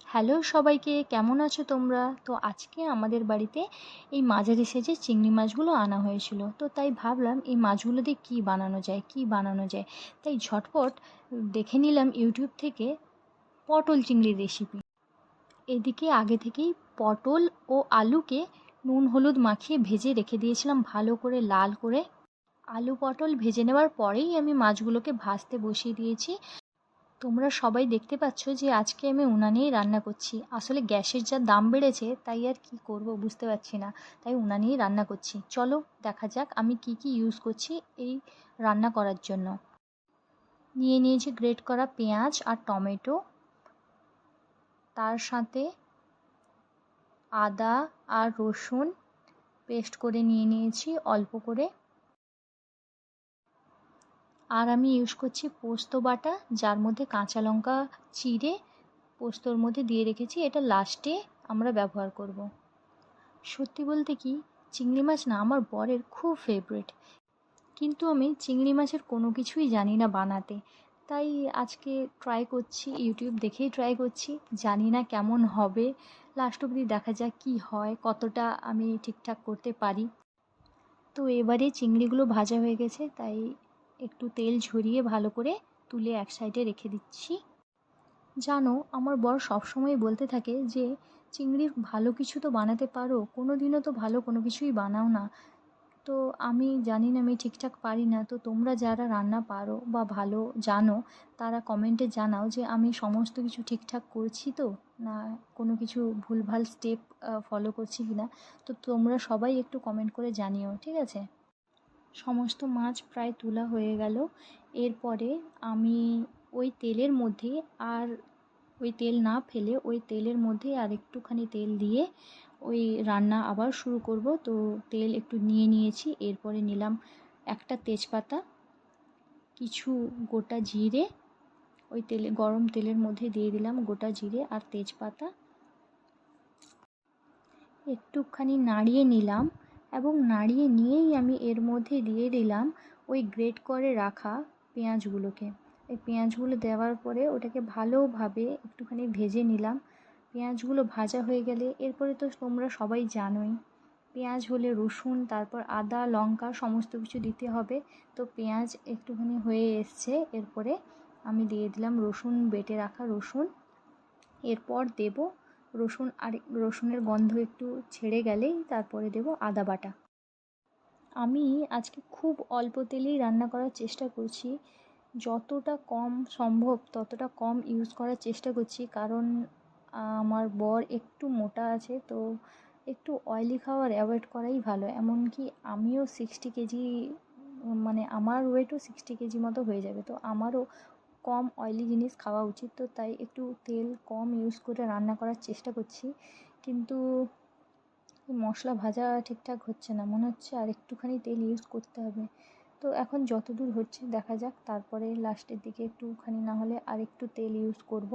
Hello সবাইকে, কেমন আছো তোমরা? তো আজকে আমাদের বাড়িতে এই মাঝারি সাইজের চিংড়ি মাছগুলো আনা হয়েছিল। তো তাই ভাবলাম এই মাছগুলো দিয়ে কী বানানো যায়। তাই ঝটপট দেখে নিলাম ইউটিউব থেকে পটল চিংড়ির রেসিপি। এদিকে আগে থেকেই পটল ও আলুকে নুন হলুদ মাখিয়ে ভেজে রেখে দিয়েছিলাম ভালো করে লাল করে। আলু পটল ভেজে নেওয়ার পরেই আমি মাছগুলোকে ভাজতে বসিয়ে দিয়েছি। তোমরা সবাই দেখতে পাচ্ছ যে আজকে আমি উনানেই রান্না করছি। আসলে গ্যাসের যা দাম বেড়েছে তাই আর কি করব বুঝতে পারছি না, তাই উনানেই রান্না করছি। চলো দেখা যাক আমি কি কি ইউজ করছি এই রান্না করার জন্য। নিয়ে নিয়েছি গ্রেট করা পেঁয়াজ আর টমেটো, তার সাথে আদা আর রসুন পেস্ট করে নিয়ে নিয়েছি অল্প করে। আর আমি ইউজ করছি পোস্ত বাটা, যার মধ্যে কাঁচা লঙ্কা চিড়ে পোস্তর মধ্যে দিয়ে রেখেছি, এটা লাস্টে আমরা ব্যবহার করব। সত্যি বলতে কি, চিংড়ি মাছ না আমার বরের খুব ফেভারিট, কিন্তু আমি চিংড়ি মাছের কোনো কিছুই জানি না বানাতে। তাই আজকে ট্রাই করছি, ইউটিউব দেখেই ট্রাই করছি, জানি না কেমন হবে। লাস্ট অবধি দেখা যাক কী হয়, কতটা আমি ঠিকঠাক করতে পারি। তো এবারে চিংড়িগুলো ভাজা হয়ে গেছে, তাই একটু তেল ঝরিয়ে ভালো করে তুলে এক সাইডে রেখে দিচ্ছি। জানো, আমার বর সবসময় বলতে থাকে যে চিংড়ির ভালো কিছু তো বানাতে পারো, কোনো দিনও তো ভালো কোনো কিছুই বানাও না। তো আমি জানি না, আমি ঠিকঠাক পারি না। তো তোমরা যারা রান্না পারো বা ভালো জানো, তারা কমেন্টে জানাও যে আমি সমস্ত কিছু ঠিকঠাক করছি তো, না কোনো কিছু ভুলভাল স্টেপ ফলো করছি কি না। তো তোমরা সবাই একটু কমেন্ট করে জানিও, ঠিক আছে? সমস্ত মাছ প্রায় তোলা হয়ে গেল। এরপরে আমি ওই তেলের মধ্যে, আর ওই তেল না ফেলে ওই তেলের মধ্যে আর একটুখানি তেল দিয়ে ওই রান্না আবার শুরু করব। তো তেল একটু নিয়ে নিয়েছি, এরপরে নিলাম একটা তেজপাতা, কিছু গোটা জিরে, ওই তেলে গরম তেলের মধ্যে দিয়ে দিলাম গোটা জিরে আর তেজপাতা, একটুখানি নাড়িয়ে নিলাম। এবং নাড়িয়ে নিয়েই আমি এর মধ্যে দিয়ে দিলাম ওই গ্রেট করে রাখা পেঁয়াজগুলোকে। এই পেঁয়াজগুলো দেওয়ার পরে ওটাকে ভালোভাবে একটুখানি ভেজে নিলাম। পেঁয়াজগুলো ভাজা হয়ে গেলে এরপরে তো তোমরা সবাই জানোই, পেঁয়াজ হলে রসুন, তারপর আদা লঙ্কা সমস্ত কিছু দিতে হবে। তো পেঁয়াজ একটুখানি হয়ে এসছে, এরপরে আমি দিয়ে দিলাম রসুন, বেটে রাখা রসুন। এরপর দেব রসুন, আর রসুনের গন্ধ একটু ছেড়ে গেলেই তারপরে দেব আদা বাটা। আমি আজকে খুব অল্প তেলেই রান্না করার চেষ্টা করছি, যতটা কম সম্ভব ততটা কম ইউজ করার চেষ্টা করছি, কারণ আমার বর একটু মোটা আছে, তো একটু অয়েলি খাবার অ্যাভয়েড করাই ভালো। এমনকি আমিও 60 কেজি, মানে আমার ওয়েটও 60 কেজি মতো হয়ে যাবে, তো আমারও কম অয়েলি জিনিস খাওয়া উচিত। তো তাই একটু তেল কম ইউজ করে রান্না করার চেষ্টা করছি, কিন্তু মশলা ভাজা ঠিকঠাক হচ্ছে না, মনে হচ্ছে আর একটুখানি তেল ইউজ করতে হবে। তো এখন যতদূর হচ্ছে দেখা যাক, তারপরে লাস্টের দিকে একটুখানি না হলে আর একটু তেল ইউজ করব।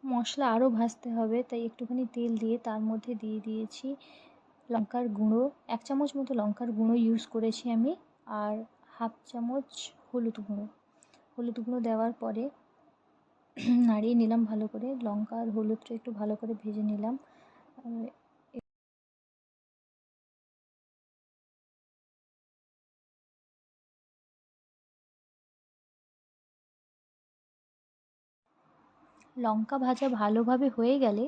মশলা আরও ভাজতে হবে, তাই একটুখানি তেল দিয়ে তার মধ্যে দিয়ে দিয়েছি লঙ্কার গুঁড়ো, 1 চামচ মতো লঙ্কার গুঁড়ো ইউজ করেছি আমি, আর 1/2 চামচ হলুদ গুঁড়ো। হলুদ গুঁড়ো দেওয়ার পরে নাড়িয়ে নিলাম ভালো করে, লঙ্কা আর হলুদটা একটু ভালো করে ভেজে নিলাম। লঙ্কা ভাজা ভালোভাবে হয়ে গেলে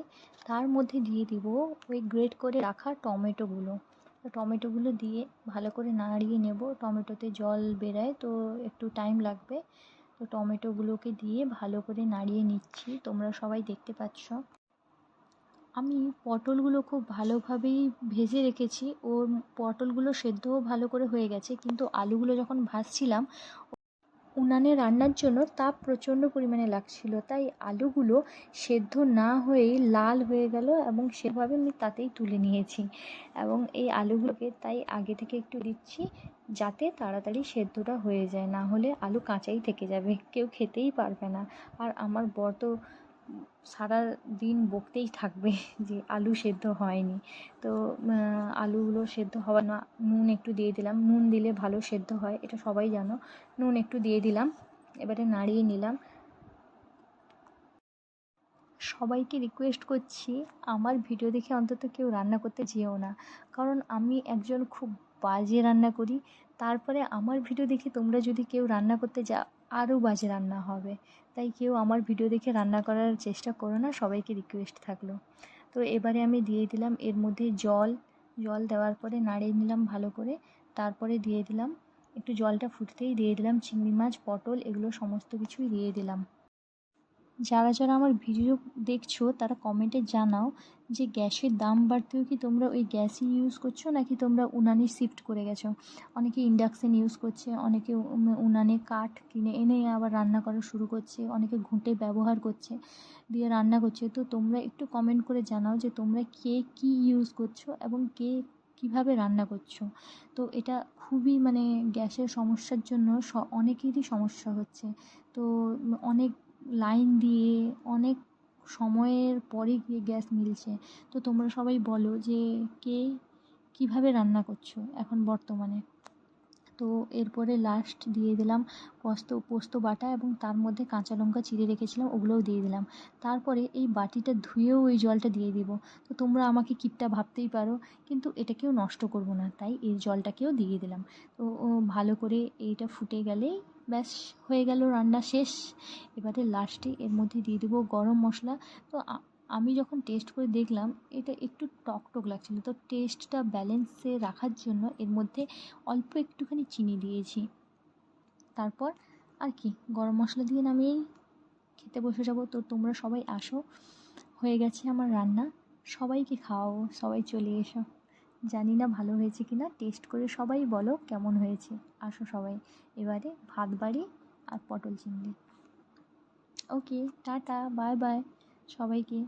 তার মধ্যে দিয়ে দিব ওই গ্রেট করে রাখা টমেটোগুলো। তো টমেটোগুলো দিয়ে ভালো করে নাড়িয়ে নেব, টমেটোতে জল বেরোয় তো একটু টাইম লাগবে। তো টমেটোগুলোকে দিয়ে ভালো করে নাড়িয়ে নিচ্ছি, তোমরা সবাই দেখতে পাচ্ছ। আমি পটলগুলো খুব ভালোভাবেই ভেজে রেখেছি, ওর পটলগুলো সেদ্ধও ভালো করে হয়ে গেছে, কিন্তু আলুগুলো যখন ভাজছিলাম উনানে রান্নার জন্য তাপ প্রচণ্ড পরিমাণে লাগছিল, তাই আলুগুলো সেদ্ধ না হয়েই লাল হয়ে গেল এবং সেভাবে আমি তাতেই তুলে নিয়েছি। এবং এই আলুগুলোকে তাই আগে থেকে একটু দিচ্ছি যাতে তাড়াতাড়ি সেদ্ধটা হয়ে যায়, না হলে আলু কাঁচাই থেকে যাবে, কেউ খেতেই পারবে না। আর আমার বর তো সারা দিন বকতেই থাকবে যে আলু সেদ্ধ হয়নি। তো আলুগুলো সেদ্ধ হওয়া না, নুন একটু দিয়ে দিলাম, নুন দিলে ভালো সেদ্ধ হয়, এটা সবাই জানো। নুন একটু দিয়ে দিলাম, এবারে নাড়িয়ে নিলাম। সবাইকে রিকোয়েস্ট করছি, আমার ভিডিও দেখে অন্তত কেউ রান্না করতে যেও না, কারণ আমি একজন খুব বাজে রান্না করি। তারপরে আমার ভিডিও দেখে তোমরা যদি কেউ রান্না করতে যাও, আরও বাজে রান্না হবে। তাই কেউ আমার ভিডিও দেখে রান্না করার চেষ্টা করো না, সবাইকে রিকোয়েস্ট থাকলো। তো এবারে আমি দিয়ে দিলাম এর মধ্যে জল। জল দেওয়ার পরে নাড়িয়ে নিলাম ভালো করে। তারপরে দিয়ে দিলাম, একটু জলটা ফুটতেই দিয়ে দিলাম চিংড়ি মাছ, পটল, এগুলো সমস্ত কিছুই দিয়ে দিলাম। যারা যারা আমার ভিডিও দেখছো তারা কমেন্টে জানাও যে গ্যাসের দাম বাড়তেও কি তোমরা ওই গ্যাসই ইউজ করছো, নাকি তোমরা উনানে শিফট করে গেছো। অনেকে ইন্ডাকশান ইউজ করছে, অনেকে উনানে কাঠ কিনে এনে আবার রান্না করা শুরু করছে, অনেকে ঘুঁটে ব্যবহার করছে, দিয়ে রান্না করছে। তো তোমরা একটু কমেন্ট করে জানাও যে তোমরা কে কী ইউজ করছো এবং কে কীভাবে রান্না করছো। তো এটা খুবই মানে গ্যাসের সমস্যার জন্য অনেকেরই সমস্যা হচ্ছে। তো অনেক লাইন দিয়ে অনেক সময়ের পরে গিয়ে গ্যাস মিলছে। তো তোমরা সবাই বলো যে কে কীভাবে রান্না করছো এখন বর্তমানে। তো এরপরে লাস্ট দিয়ে দিলাম পোস্ত বাটা, এবং তার মধ্যে কাঁচা লঙ্কা চিড়ে রেখেছিলাম, ওগুলোও দিয়ে দিলাম। তারপরে এই বাটিটা ধুয়েও ওই জলটা দিয়ে দিব। তো তোমরা আমাকে কিপটা ভাবতেই পারো, কিন্তু এটাকেও নষ্ট করব না, তাই এই জলটাকেও দিয়ে দিলাম। তো ভালো করে এইটা ফুটে গেলেই ব্যাস হয়ে গেল, রান্না শেষ। এবারে লাস্টে এর মধ্যে দিয়ে দেবো গরম মশলা। তো আমি যখন টেস্ট করে দেখলাম এটা একটু টক লাগছিলো, তো টেস্টটা ব্যালেন্সে রাখার জন্য এর মধ্যে অল্প একটুখানি চিনি দিয়েছি। তারপর আর কি গরম মশলা দিয়ে নামিয়েই খেতে বসে যাবো। তো তোমরা সবাই আসো, হয়ে গেছে আমার রান্না, সবাইকে খাওয়াবো, সবাই চলে এসো। জানি না ভালো হয়েছে কি না, টেস্ট করে সবাই বলো কেমন হয়েছে। আসো সবাই, এবারে ভাত বাড়ি আর পটল চিংড়ি। ওকে, টাটা, বাই বাই সবাইকে।